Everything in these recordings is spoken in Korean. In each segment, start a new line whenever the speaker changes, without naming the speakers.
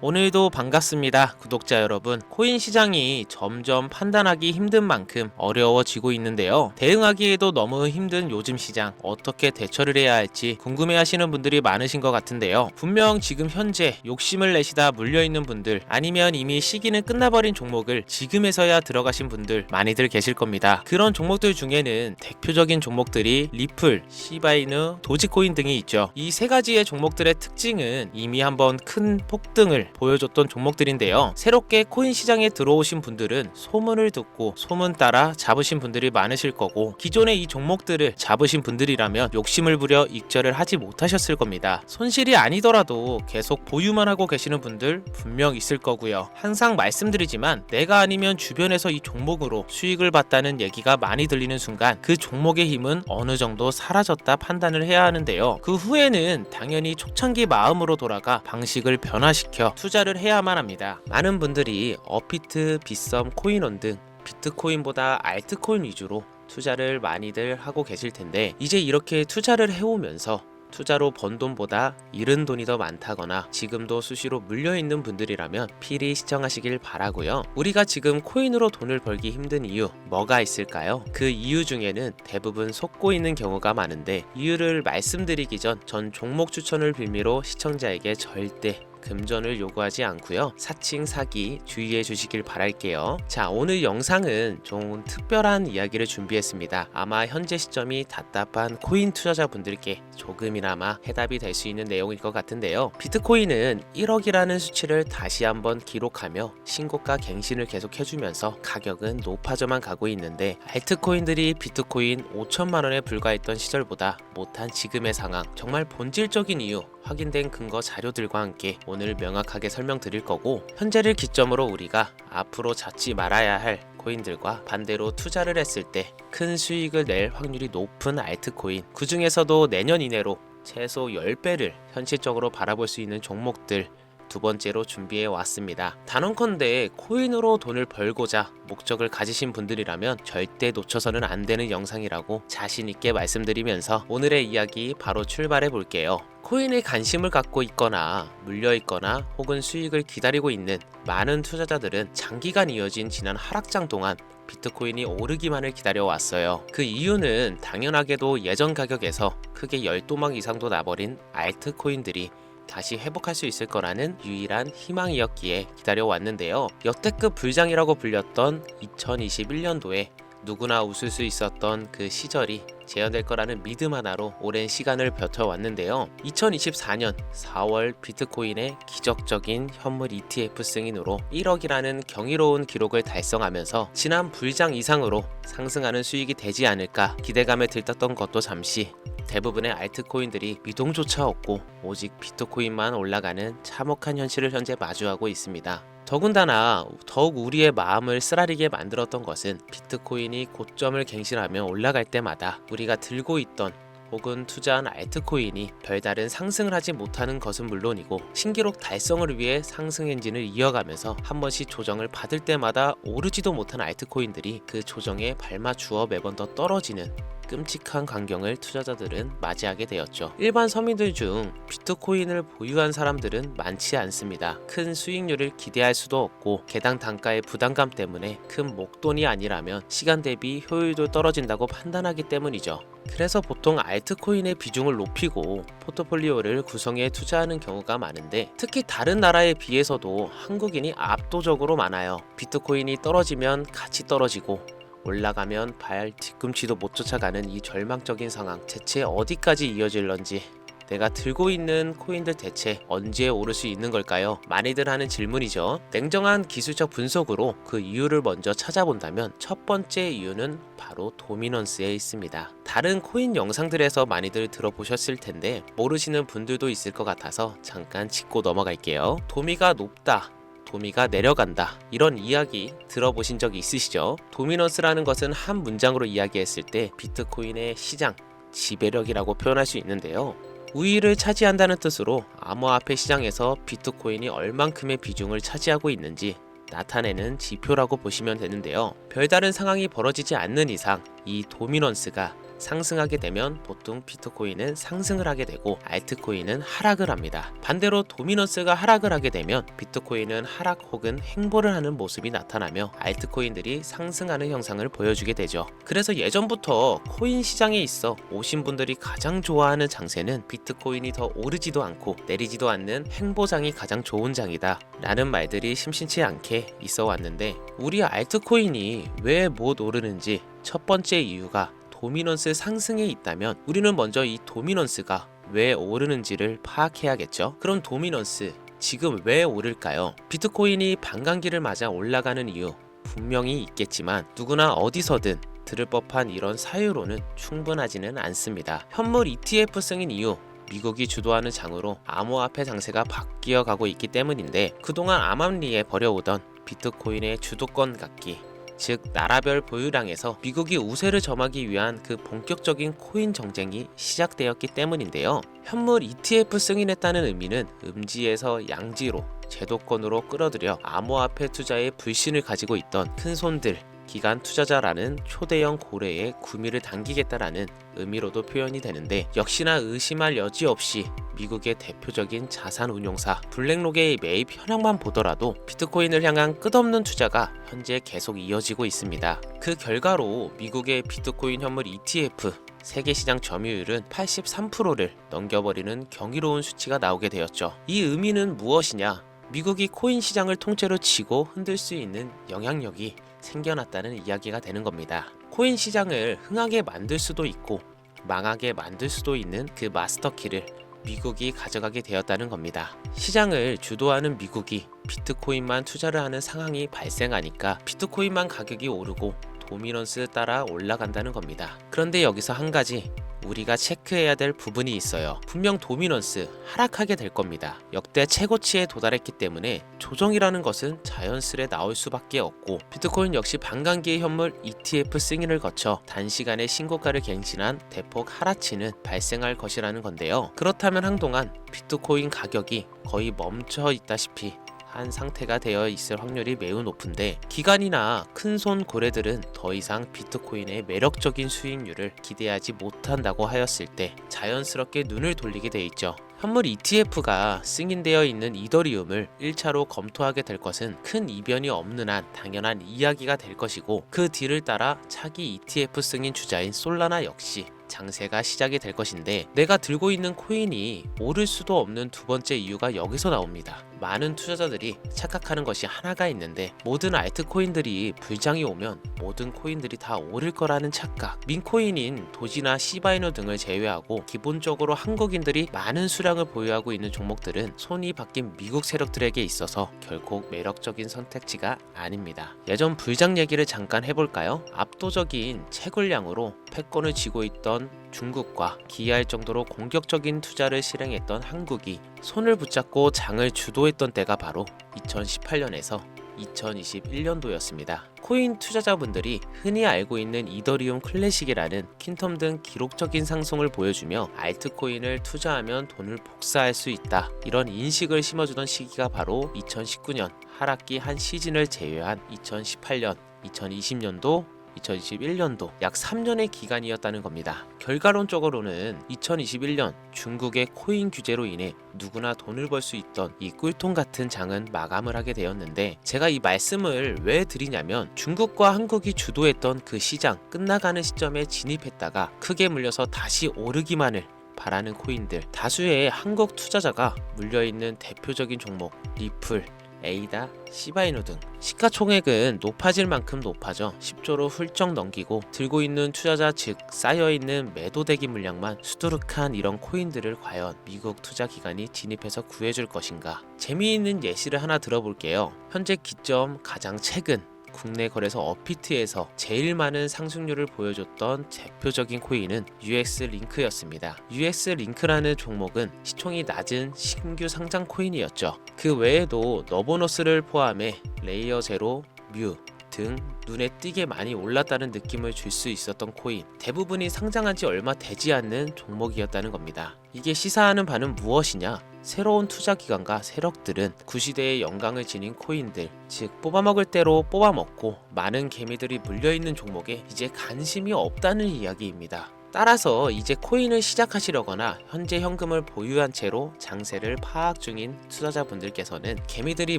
오늘도 반갑습니다. 구독자 여러분. 코인 시장이 점점 판단하기 힘든 만큼 어려워지고 있는데요. 대응하기에도 너무 힘든 요즘 시장 어떻게 대처를 해야 할지 궁금해하시는 분들이 많으신 것 같은데요. 분명 지금 현재 욕심을 내시다 물려있는 분들, 아니면 이미 시기는 끝나버린 종목을 지금에서야 들어가신 분들 많이들 계실 겁니다. 그런 종목들 중에는 대표적인 종목들이 리플, 시바이누, 도지코인 등이 있죠. 이 세 가지의 종목들의 특징은 이미 한번 큰 폭등을 보여줬던 종목들인데요. 새롭게 코인 시장에 들어오신 분들은 소문을 듣고 소문 따라 잡으신 분들이 많으실 거고, 기존에 이 종목들을 잡으신 분들이라면 욕심을 부려 익절을 하지 못하셨을 겁니다. 손실이 아니더라도 계속 보유만 하고 계시는 분들 분명 있을 거고요. 항상 말씀드리지만 내가 아니면 주변에서 이 종목으로 수익을 봤다는 얘기가 많이 들리는 순간 그 종목의 힘은 어느 정도 사라졌다 판단을 해야 하는데요. 그 후에는 당연히 초창기 마음으로 돌아가 방식을 변화시켜 투자를 해야만 합니다. 많은 분들이 업비트, 빗썸, 코인원 등 비트코인보다 알트코인 위주로 투자를 많이들 하고 계실 텐데, 이제 이렇게 투자를 해오면서 투자로 번 돈보다 잃은 돈이 더 많다거나 지금도 수시로 물려있는 분들이라면 필히 시청하시길 바라고요. 우리가 지금 코인으로 돈을 벌기 힘든 이유 뭐가 있을까요? 그 이유 중에는 대부분 속고 있는 경우가 많은데, 이유를 말씀드리기 전 종목 추천을 빌미로 시청자에게 절대 금전을 요구하지 않고요. 사칭 사기 주의해 주시길 바랄게요. 자, 오늘 영상은 좀 특별한 이야기를 준비했습니다. 아마 현재 시점이 답답한 코인 투자자분들께 조금이나마 해답이 될 수 있는 내용일 것 같은데요. 비트코인은 1억이라는 수치를 다시 한번 기록하며 신고가 갱신을 계속 해주면서 가격은 높아져만 가고 있는데, 알트코인들이 비트코인 5천만 원에 불과했던 시절보다 못한 지금의 상황, 정말 본질적인 이유, 확인된 근거 자료들과 함께 오늘 명확하게 설명드릴 거고, 현재를 기점으로 우리가 앞으로 잡지 말아야 할 코인들과 반대로 투자를 했을 때 큰 수익을 낼 확률이 높은 알트코인, 그 중에서도 내년 이내로 최소 10배를 현실적으로 바라볼 수 있는 종목들 두 번째로 준비해 왔습니다. 단언컨대 코인으로 돈을 벌고자 목적을 가지신 분들이라면 절대 놓쳐서는 안 되는 영상이라고 자신 있게 말씀드리면서 오늘의 이야기 바로 출발해 볼게요. 코인에 관심을 갖고 있거나 물려 있거나 혹은 수익을 기다리고 있는 많은 투자자들은 장기간 이어진 지난 하락장 동안 비트코인이 오르기만을 기다려왔어요. 그 이유는 당연하게도 예전 가격에서 크게 10도막 이상도 나버린 알트코인들이 다시 회복할 수 있을 거라는 유일한 희망이었기에 기다려왔는데요. 역대급 불장이라고 불렸던 2021년도에 누구나 웃을 수 있었던 그 시절이 재현될 거라는 믿음 하나로 오랜 시간을 버텨왔는데요. 2024년 4월 비트코인의 기적적인 현물 ETF 승인으로 1억이라는 경이로운 기록을 달성하면서 지난 불장 이상으로 상승하는 수익이 되지 않을까 기대감에 들떴던 것도 잠시 대부분의 알트코인들이 미동조차 없고 오직 비트코인만 올라가는 참혹한 현실을 현재 마주하고 있습니다. 더군다나 더욱 우리의 마음을 쓰라리게 만들었던 것은 비트코인이 고점을 갱신하며 올라갈 때마다 우리가 들고 있던 혹은 투자한 알트코인이 별다른 상승을 하지 못하는 것은 물론이고, 신기록 달성을 위해 상승 엔진을 이어가면서 한 번씩 조정을 받을 때마다 오르지도 못한 알트코인들이 그 조정에 발맞추어 매번 더 떨어지는 끔찍한 광경을 투자자들은 맞이하게 되었죠. 일반 서민들 중 비트코인을 보유한 사람들은 많지 않습니다. 큰 수익률을 기대할 수도 없고, 개당 단가의 부담감 때문에 큰 목돈이 아니라면 시간 대비 효율도 떨어진다고 판단하기 때문이죠. 그래서 보통 알트코인의 비중을 높이고 포트폴리오를 구성해 투자하는 경우가 많은데, 특히 다른 나라에 비해서도 한국인이 압도적으로 많아요. 비트코인이 떨어지면 같이 떨어지고 올라가면 발 뒤꿈치도 못 쫓아가는 이 절망적인 상황, 대체 어디까지 이어질런지, 내가 들고 있는 코인들 대체 언제 오를 수 있는 걸까요? 많이들 하는 질문이죠. 냉정한 기술적 분석으로 그 이유를 먼저 찾아본다면 첫 번째 이유는 바로 도미넌스에 있습니다. 다른 코인 영상들에서 많이들 들어보셨을 텐데 모르시는 분들도 있을 것 같아서 잠깐 짚고 넘어갈게요. 도미가 높다, 도미가 내려간다, 이런 이야기 들어보신 적 있으시죠? 도미넌스라는 것은 한 문장으로 이야기했을 때 비트코인의 시장 지배력이라고 표현할 수 있는데요. 우위를 차지한다는 뜻으로 암호화폐 시장에서 비트코인이 얼만큼의 비중을 차지하고 있는지 나타내는 지표라고 보시면 되는데요. 별다른 상황이 벌어지지 않는 이상 이 도미넌스가 상승하게 되면 보통 비트코인은 상승을 하게 되고 알트코인은 하락을 합니다. 반대로 도미넌스가 하락을 하게 되면 비트코인은 하락 혹은 횡보를 하는 모습이 나타나며 알트코인들이 상승하는 형상을 보여주게 되죠. 그래서 예전부터 코인 시장에 있어 오신 분들이 가장 좋아하는 장세는 비트코인이 더 오르지도 않고 내리지도 않는 횡보장이 가장 좋은 장이다 라는 말들이 심심치 않게 있어 왔는데, 우리 알트코인이 왜 못 오르는지 첫 번째 이유가 도미넌스 상승에 있다면 우리는 먼저 이 도미넌스가 왜 오르는지를 파악해야겠죠. 그럼 도미넌스 지금 왜 오를까요? 비트코인이 반감기를 맞아 올라가는 이유 분명히 있겠지만 누구나 어디서든 들을 법한 이런 사유로는 충분하지는 않습니다. 현물 ETF 승인 이유, 미국이 주도하는 장으로 암호화폐 장세가 바뀌어 가고 있기 때문인데, 그동안 암암리에 벌여오던 비트코인의 주도권 갖기, 즉 나라별 보유량에서 미국이 우세를 점하기 위한 그 본격적인 코인 정쟁이 시작되었기 때문인데요. 현물 ETF 승인했다는 의미는 음지에서 양지로 제도권으로 끌어들여 암호화폐 투자에 불신을 가지고 있던 큰손들, 기관 투자자라는 초대형 고래의 구미를 당기겠다라는 의미로도 표현이 되는데, 역시나 의심할 여지 없이 미국의 대표적인 자산 운용사 블랙록의 매입 현황만 보더라도 비트코인을 향한 끝없는 투자가 현재 계속 이어지고 있습니다. 그 결과로 미국의 비트코인 현물 ETF 세계시장 점유율은 83%를 넘겨버리는 경이로운 수치가 나오게 되었죠. 이 의미는 무엇이냐? 미국이 코인 시장을 통째로 쥐고 흔들 수 있는 영향력이 생겨났다는 이야기가 되는 겁니다. 코인 시장을 흥하게 만들 수도 있고 망하게 만들 수도 있는 그 마스터키를 미국이 가져가게 되었다는 겁니다. 시장을 주도하는 미국이 비트코인만 투자를 하는 상황이 발생하니까 비트코인만 가격이 오르고 도미넌스 따라 올라간다는 겁니다. 그런데 여기서 한 가지 우리가 체크해야 될 부분이 있어요. 분명 도미넌스 하락하게 될 겁니다. 역대 최고치에 도달했기 때문에 조정이라는 것은 자연스레 나올 수밖에 없고, 비트코인 역시 반감기의 현물 ETF 승인을 거쳐 단시간에 신고가를 갱신한 대폭 하락치는 발생할 것이라는 건데요. 그렇다면 한동안 비트코인 가격이 거의 멈춰 있다시피 한 상태가 되어 있을 확률이 매우 높은데, 기관이나 큰손 고래들은 더 이상 비트코인의 매력적인 수익률을 기대하지 못한다고 하였을 때 자연스럽게 눈을 돌리게 돼 있죠. 현물 ETF가 승인되어 있는 이더리움을 1차로 검토하게 될 것은 큰 이변이 없는 한 당연한 이야기가 될 것이고, 그 뒤를 따라 차기 ETF 승인 주자인 솔라나 역시 장세가 시작이 될 것인데, 내가 들고 있는 코인이 오를 수도 없는 두 번째 이유가 여기서 나옵니다. 많은 투자자들이 착각하는 것이 하나가 있는데, 모든 알트코인들이 불장이 오면 모든 코인들이 다 오를 거라는 착각. 민코인인 도지나 시바이누 등을 제외하고 기본적으로 한국인들이 많은 수량을 보유하고 있는 종목들은 손이 바뀐 미국 세력들에게 있어서 결코 매력적인 선택지가 아닙니다. 예전 불장 얘기를 잠깐 해볼까요? 압도적인 채굴량으로 패권을 쥐고 있던 중국과 기이할 정도로 공격적인 투자를 실행했던 한국이 손을 붙잡고 장을 주도했던 때가 바로 2018년에서 2021년도였습니다. 코인 투자자분들이 흔히 알고 있는 이더리움 클래식이라는 퀸텀 등 기록적인 상승을 보여주며 알트코인을 투자하면 돈을 복사할 수 있다, 이런 인식을 심어주던 시기가 바로 2019년 하락기 한 시즌을 제외한 2018년, 2020년도 2021년도 약 3년의 기간이었다는 겁니다. 결과론적으로는 2021년 중국의 코인 규제로 인해 누구나 돈을 벌 수 있던 이 꿀통 같은 장은 마감을 하게 되었는데, 제가 이 말씀을 왜 드리냐면, 중국과 한국이 주도했던 그 시장 끝나가는 시점에 진입했다가 크게 물려서 다시 오르기만을 바라는 코인들, 다수의 한국 투자자가 물려있는 대표적인 종목 리플, 에이다, 시바이누 등 시가총액은 높아질 만큼 높아져 10조로 훌쩍 넘기고, 들고 있는 투자자 즉 쌓여있는 매도대기 물량만 수두룩한 이런 코인들을 과연 미국 투자기관이 진입해서 구해줄 것인가. 재미있는 예시를 하나 들어볼게요. 현재 기점 가장 최근 국내 거래소 업비트에서 제일 많은 상승률을 보여줬던 대표적인 코인은 UX링크였습니다. UX링크라는 종목은 시총이 낮은 신규 상장 코인이었죠. 그 외에도 너보너스를 포함해 레이어 제로, 뮤 등 눈에 띄게 많이 올랐다는 느낌을 줄 수 있었던 코인, 대부분이 상장한 지 얼마 되지 않는 종목이었다는 겁니다. 이게 시사하는 바는 무엇이냐? 새로운 투자기관과 세력들은 구시대의 영광을 지닌 코인들, 즉 뽑아먹을 대로 뽑아먹고 많은 개미들이 물려있는 종목에 이제 관심이 없다는 이야기입니다. 따라서 이제 코인을 시작하시려거나 현재 현금을 보유한 채로 장세를 파악 중인 투자자분들께서는 개미들이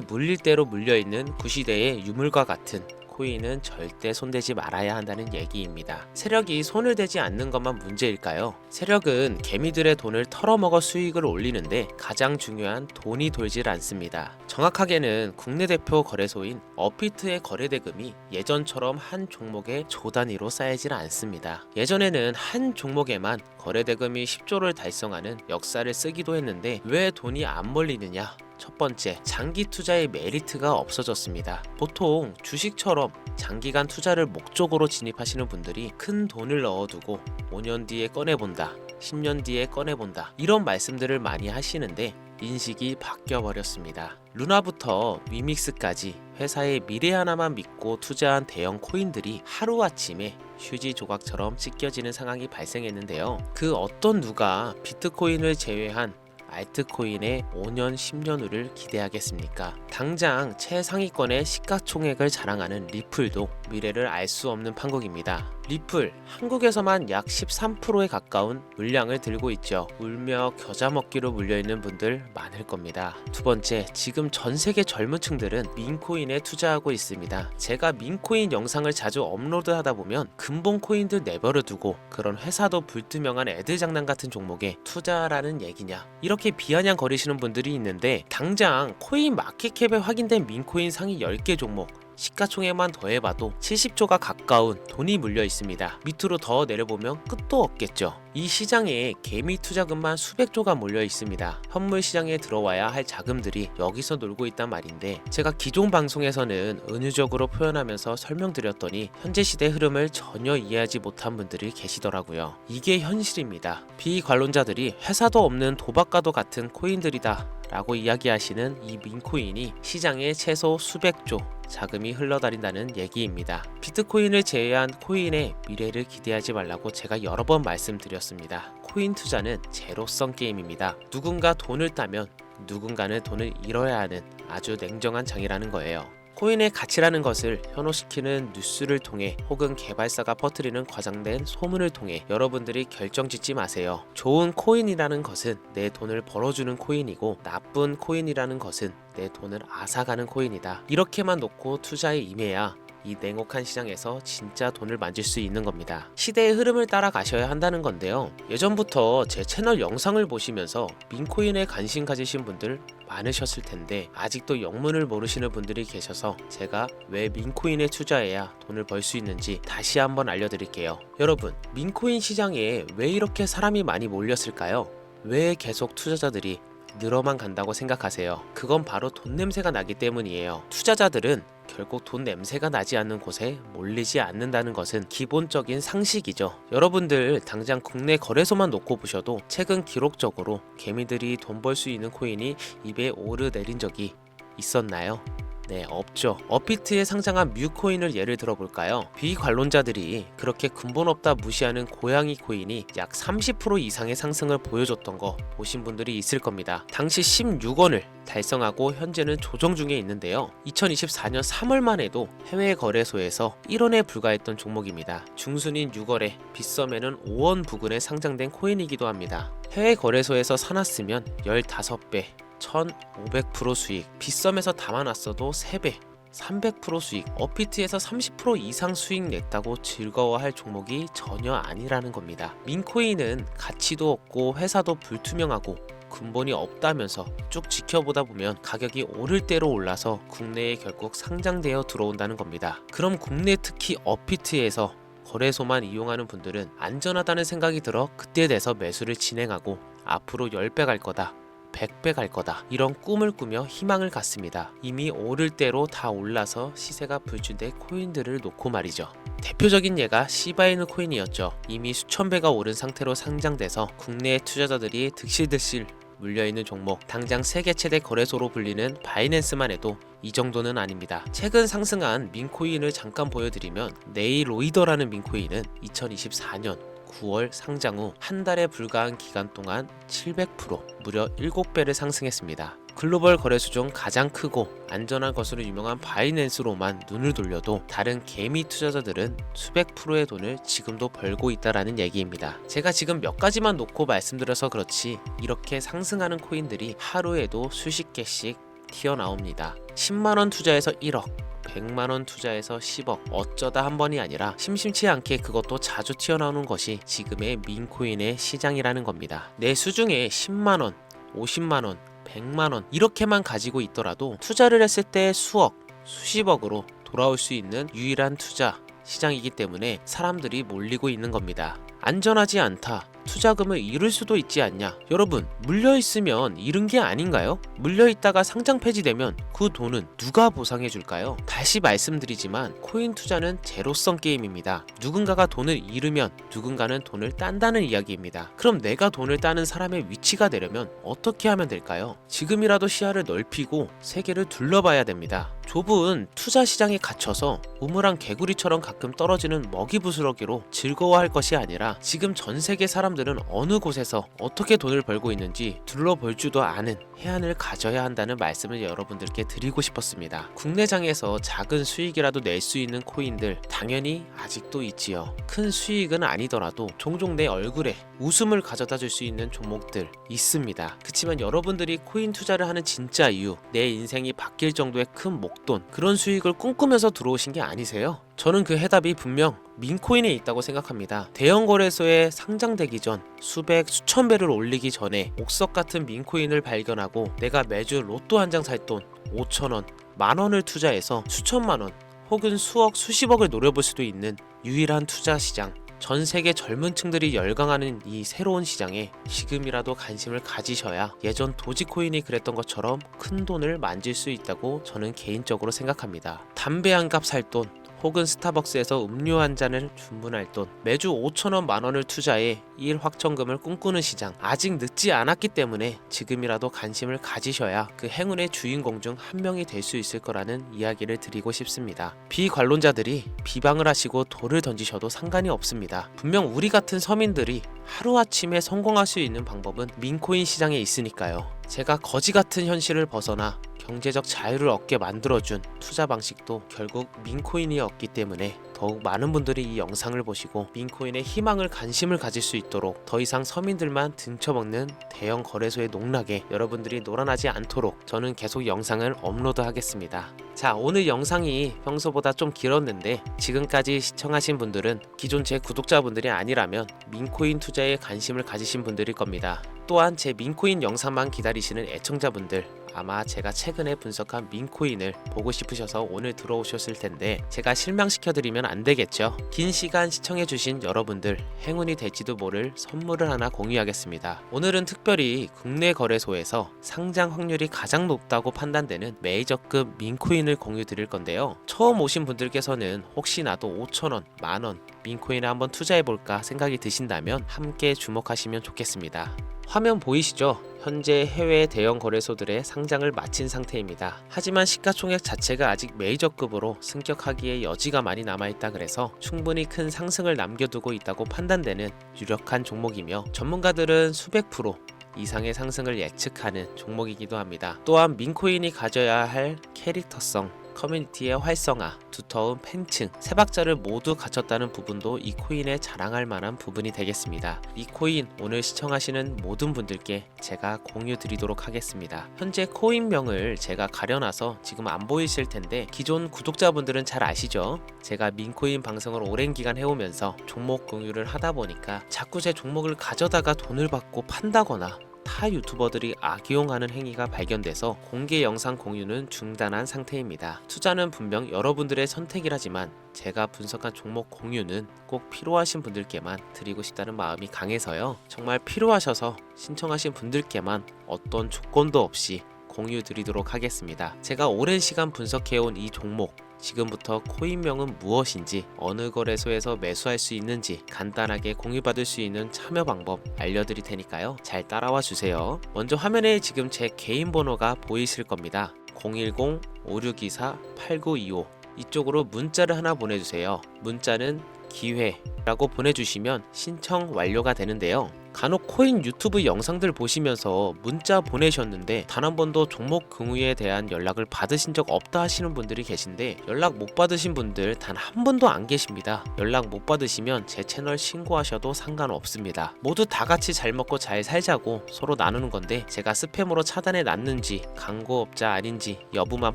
물릴 대로 물려있는 구시대의 유물과 같은 코인은 절대 손대지 말아야 한다는 얘기입니다. 세력이 손을 대지 않는 것만 문제일까요? 세력은 개미들의 돈을 털어먹어 수익을 올리는데 가장 중요한 돈이 돌질 않습니다. 정확하게는 국내 대표 거래소인 업비트의 거래대금이 예전처럼 한 종목에 조 단위로 쌓이질 않습니다. 예전에는 한 종목에만 거래대금이 10조를 달성하는 역사를 쓰기도 했는데 왜 돈이 안 몰리느냐? 첫 번째, 장기 투자의 메리트가 없어졌습니다. 보통 주식처럼 장기간 투자를 목적으로 진입하시는 분들이 큰 돈을 넣어두고 5년 뒤에 꺼내본다, 10년 뒤에 꺼내본다 이런 말씀들을 많이 하시는데 인식이 바뀌어버렸습니다. 루나부터 위믹스까지 회사의 미래 하나만 믿고 투자한 대형 코인들이 하루아침에 휴지 조각처럼 찢겨지는 상황이 발생했는데요. 그 어떤 누가 비트코인을 제외한 알트코인의 5년, 10년 후를 기대하겠습니까? 당장 최상위권의 시가총액을 자랑하는 리플도 미래를 알 수 없는 판국입니다. 리플, 한국에서만 약 13%에 가까운 물량을 들고 있죠. 울며 겨자 먹기로 물려있는 분들 많을 겁니다. 두 번째, 지금 전 세계 젊은 층들은 민코인에 투자하고 있습니다. 제가 민코인 영상을 자주 업로드하다 보면 근본 코인들 내버려 두고 그런 회사도 불투명한 애들 장난 같은 종목에 투자라는 얘기냐 이렇게 비아냥거리시는 분들이 있는데 당장 코인 마켓캡에 확인된 민코인 상위 10개 종목 시가총액만 더해봐도 70조가 가까운 돈이 물려 있습니다. 밑으로 더 내려보면 끝도 없겠죠. 이 시장에 개미 투자금만 수백조가 몰려 있습니다. 현물 시장에 들어와야 할 자금들이 여기서 놀고 있단 말인데 제가 기존 방송에서는 은유적으로 표현하면서 설명드렸더니 현재 시대 흐름을 전혀 이해하지 못한 분들이 계시더라고요. 이게 현실입니다. 비관론자들이 회사도 없는 도박과도 같은 코인들이다 라고 이야기하시는 이 민코인이 시장에 최소 수백조 자금이 흘러다닌다는 얘기입니다. 비트코인을 제외한 코인의 미래를 기대하지 말라고 제가 여러 번 말씀드렸습니다. 코인 투자는 제로성 게임입니다. 누군가 돈을 따면 누군가는 돈을 잃어야 하는 아주 냉정한 장이라는 거예요. 코인의 가치라는 것을 현혹시키는 뉴스를 통해 혹은 개발사가 퍼뜨리는 과장된 소문을 통해 여러분들이 결정짓지 마세요. 좋은 코인이라는 것은 내 돈을 벌어주는 코인이고 나쁜 코인이라는 것은 내 돈을 앗아가는 코인이다. 이렇게만 놓고 투자에 임해야 이 냉혹한 시장에서 진짜 돈을 만질 수 있는 겁니다. 시대의 흐름을 따라가셔야 한다는 건데요. 예전부터 제 채널 영상을 보시면서 민코인에 관심 가지신 분들 많으셨을 텐데 아직도 영문을 모르시는 분들이 계셔서 제가 왜 민코인에 투자해야 돈을 벌 수 있는지 다시 한번 알려드릴게요. 여러분, 민코인 시장에 왜 이렇게 사람이 많이 몰렸을까요? 왜 계속 투자자들이 늘어만 간다고 생각하세요? 그건 바로 돈 냄새가 나기 때문이에요. 투자자들은 결국 돈 냄새가 나지 않는 곳에 몰리지 않는다는 것은 기본적인 상식이죠. 여러분들 당장 국내 거래소만 놓고 보셔도 최근 기록적으로 개미들이 돈 벌 수 있는 코인이 입에 오르내린 적이 있었나요? 네, 없죠. 업비트에 상장한 뮤코인을 예를 들어볼까요? 비관론자들이 그렇게 근본 없다 무시하는 고양이 코인이 약 30% 이상의 상승을 보여줬던 거 보신 분들이 있을 겁니다. 당시 16원을 달성하고 현재는 조정 중에 있는데요. 2024년 3월만 해도 해외 거래소에서 1원에 불과했던 종목입니다. 중순인 6월에 빗썸에는 5원 부근에 상장된 코인이기도 합니다. 해외 거래소에서 사놨으면 15배 1500% 수익, 빗썸에서 담아놨어도 3배 300% 수익, 업비트에서 30% 이상 수익 냈다고 즐거워할 종목이 전혀 아니라는 겁니다. 민코인은 가치도 없고 회사도 불투명하고 근본이 없다면서 쭉 지켜보다 보면 가격이 오를 대로 올라서 국내에 결국 상장되어 들어온다는 겁니다. 그럼 국내 특히 업비트에서 거래소만 이용하는 분들은 안전하다는 생각이 들어 그때 돼서 매수를 진행하고 앞으로 10배 갈 거다 100배 갈 거다 이런 꿈을 꾸며 희망을 갖습니다. 이미 오를 대로 다 올라서 시세가 불준된 코인들을 놓고 말이죠. 대표적인 예가 시바이누 코인이었죠. 이미 수천 배가 오른 상태로 상장돼서 국내 투자자들이 득실득실 물려있는 종목, 당장 세계 최대 거래소로 불리는 바이낸스만 해도 이 정도는 아닙니다. 최근 상승한 민코인을 잠깐 보여드리면 네이로이더라는 민코인은 2024년 9월 상장 후 한 달에 불과한 기간 동안 700% 무려 7배를 상승했습니다. 글로벌 거래소 중 가장 크고 안전한 것으로 유명한 바이낸스로만 눈을 돌려도 다른 개미 투자자들은 수백 프로의 돈을 지금도 벌고 있다라는 얘기입니다. 제가 지금 몇 가지만 놓고 말씀드려서 그렇지 이렇게 상승하는 코인들이 하루에도 수십 개씩 튀어나옵니다. 10만원 투자해서 1억, 100만원 투자해서 10억, 어쩌다 한 번이 아니라 심심치 않게 그것도 자주 튀어나오는 것이 지금의 민코인의 시장이라는 겁니다. 내 수중에 10만원, 50만원, 100만원 이렇게만 가지고 있더라도 투자를 했을 때 수억, 수십억으로 돌아올 수 있는 유일한 투자 시장이기 때문에 사람들이 몰리고 있는 겁니다. 안전하지 않다. 투자금을 잃을 수도 있지 않냐. 여러분, 물려있으면 잃은 게 아닌가요? 물려있다가 상장 폐지되면 그 돈은 누가 보상해 줄까요? 다시 말씀드리지만 코인 투자는 제로성 게임입니다. 누군가가 돈을 잃으면 누군가는 돈을 딴다는 이야기입니다. 그럼 내가 돈을 따는 사람의 위치가 되려면 어떻게 하면 될까요? 지금이라도 시야를 넓히고 세계를 둘러봐야 됩니다. 좁은 투자 시장에 갇혀서 우물안 개구리처럼 가끔 떨어지는 먹이부스러기로 즐거워할 것이 아니라 지금 전 세계 사람들은 어느 곳에서 어떻게 돈을 벌고 있는지 둘러볼 줄도 아는 해안을 가져야 한다는 말씀을 여러분들께 드리고 싶었습니다. 국내장에서 작은 수익이라도 낼 수 있는 코인들 당연히 아직도 있지요. 큰 수익은 아니더라도 종종 내 얼굴에 웃음을 가져다 줄 수 있는 종목들 있습니다. 그치만 여러분들이 코인 투자를 하는 진짜 이유, 내 인생이 바뀔 정도의 큰 목돈, 그런 수익을 꿈꾸면서 들어오신 게 아니세요? 저는 그 해답이 분명 민코인에 있다고 생각합니다. 대형 거래소에 상장되기 전 수백, 수천 배를 올리기 전에 옥석 같은 민코인을 발견하고 내가 매주 로또 한 장 살 돈 5천원, 만원을 투자해서 수천만원 혹은 수억, 수십억을 노려볼 수도 있는 유일한 투자 시장. 전 세계 젊은 층들이 열광하는 이 새로운 시장에 지금이라도 관심을 가지셔야 예전 도지코인이 그랬던 것처럼 큰 돈을 만질 수 있다고 저는 개인적으로 생각합니다. 담배 한 갑 살 돈, 혹은 스타벅스에서 음료 한 잔을 주문할 돈, 매주 5천원 만원을 투자해 일 확정금을 꿈꾸는 시장, 아직 늦지 않았기 때문에 지금이라도 관심을 가지셔야 그 행운의 주인공 중 한 명이 될 수 있을 거라는 이야기를 드리고 싶습니다. 비관론자들이 비방을 하시고 돌을 던지셔도 상관이 없습니다. 분명 우리 같은 서민들이 하루아침에 성공할 수 있는 방법은 민코인 시장에 있으니까요. 제가 거지 같은 현실을 벗어나 경제적 자유를 얻게 만들어준 투자 방식도 결국 민코인이었기 때문에 더욱 많은 분들이 이 영상을 보시고 민코인의 희망을 관심을 가질 수 있도록 더 이상 서민들만 등쳐먹는 대형 거래소의 농락에 여러분들이 놀아나지 않도록 저는 계속 영상을 업로드하겠습니다. 자, 오늘 영상이 평소보다 좀 길었는데 지금까지 시청하신 분들은 기존 제 구독자분들이 아니라면 민코인 투자에 관심을 가지신 분들일 겁니다. 또한 제 민코인 영상만 기다리시는 애청자분들, 아마 제가 최근에 분석한 민코인을 보고 싶으셔서 오늘 들어오셨을 텐데 제가 실망시켜드리면 안 되겠죠. 긴 시간 시청해주신 여러분들 행운이 될지도 모를 선물을 하나 공유하겠습니다. 오늘은 특별히 국내 거래소에서 상장 확률이 가장 높다고 판단되는 메이저급 민코인을 공유 드릴 건데요. 처음 오신 분들께서는 혹시 나도 5천원, 만원 민코인에 한번 투자해볼까 생각이 드신다면 함께 주목하시면 좋겠습니다. 화면 보이시죠? 현재 해외 대형 거래소들의 상장을 마친 상태입니다. 하지만 시가총액 자체가 아직 메이저급으로 승격하기에 여지가 많이 남아있다 그래서 충분히 큰 상승을 남겨두고 있다고 판단되는 유력한 종목이며 전문가들은 수백 프로 이상의 상승을 예측하는 종목이기도 합니다. 또한 민코인이 가져야 할 캐릭터성, 커뮤니티의 활성화, 두터운 팬층, 세 박자를 모두 갖췄다는 부분도 이 코인에 자랑할 만한 부분이 되겠습니다. 이 코인 오늘 시청하시는 모든 분들께 제가 공유 드리도록 하겠습니다. 현재 코인명을 제가 가려놔서 지금 안 보이실 텐데 기존 구독자분들은 잘 아시죠? 제가 민코인 방송을 오랜 기간 해오면서 종목 공유를 하다 보니까 자꾸 제 종목을 가져다가 돈을 받고 판다거나 타 유튜버들이 악용하는 행위가 발견돼서 공개 영상 공유는 중단한 상태입니다. 투자는 분명 여러분들의 선택이라지만 제가 분석한 종목 공유는 꼭 필요하신 분들께만 드리고 싶다는 마음이 강해서요. 정말 필요하셔서 신청하신 분들께만 어떤 조건도 없이 공유 드리도록 하겠습니다. 제가 오랜 시간 분석해온 이 종목, 지금부터 코인명은 무엇인지, 어느 거래소에서 매수할 수 있는지 간단하게 공유받을 수 있는 참여 방법 알려드릴 테니까요. 잘 따라와 주세요. 먼저 화면에 지금 제 개인 번호가 보이실 겁니다. 010-5624-8925 이쪽으로 문자를 하나 보내주세요. 문자는 기회라고 보내주시면 신청 완료가 되는데요. 간혹 코인 유튜브 영상들 보시면서 문자 보내셨는데 단 한 번도 종목 긍유에 대한 연락을 받으신 적 없다 하시는 분들이 계신데, 연락 못 받으신 분들 단 한 번도 안 계십니다. 연락 못 받으시면 제 채널 신고하셔도 상관없습니다. 모두 다 같이 잘 먹고 잘 살자고 서로 나누는 건데, 제가 스팸으로 차단해 놨는지 광고업자 아닌지 여부만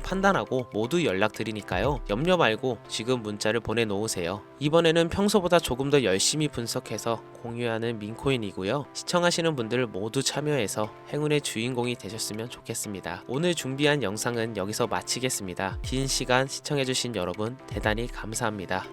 판단하고 모두 연락드리니까요. 염려 말고 지금 문자를 보내놓으세요. 이번에는 평소보다 조금 더 열심히 분석해서 공유하는 민코인이고요. 시청하시는 분들 모두 참여해서 행운의 주인공이 되셨으면 좋겠습니다. 오늘 준비한 영상은 여기서 마치겠습니다. 긴 시간 시청해주신 여러분 대단히 감사합니다.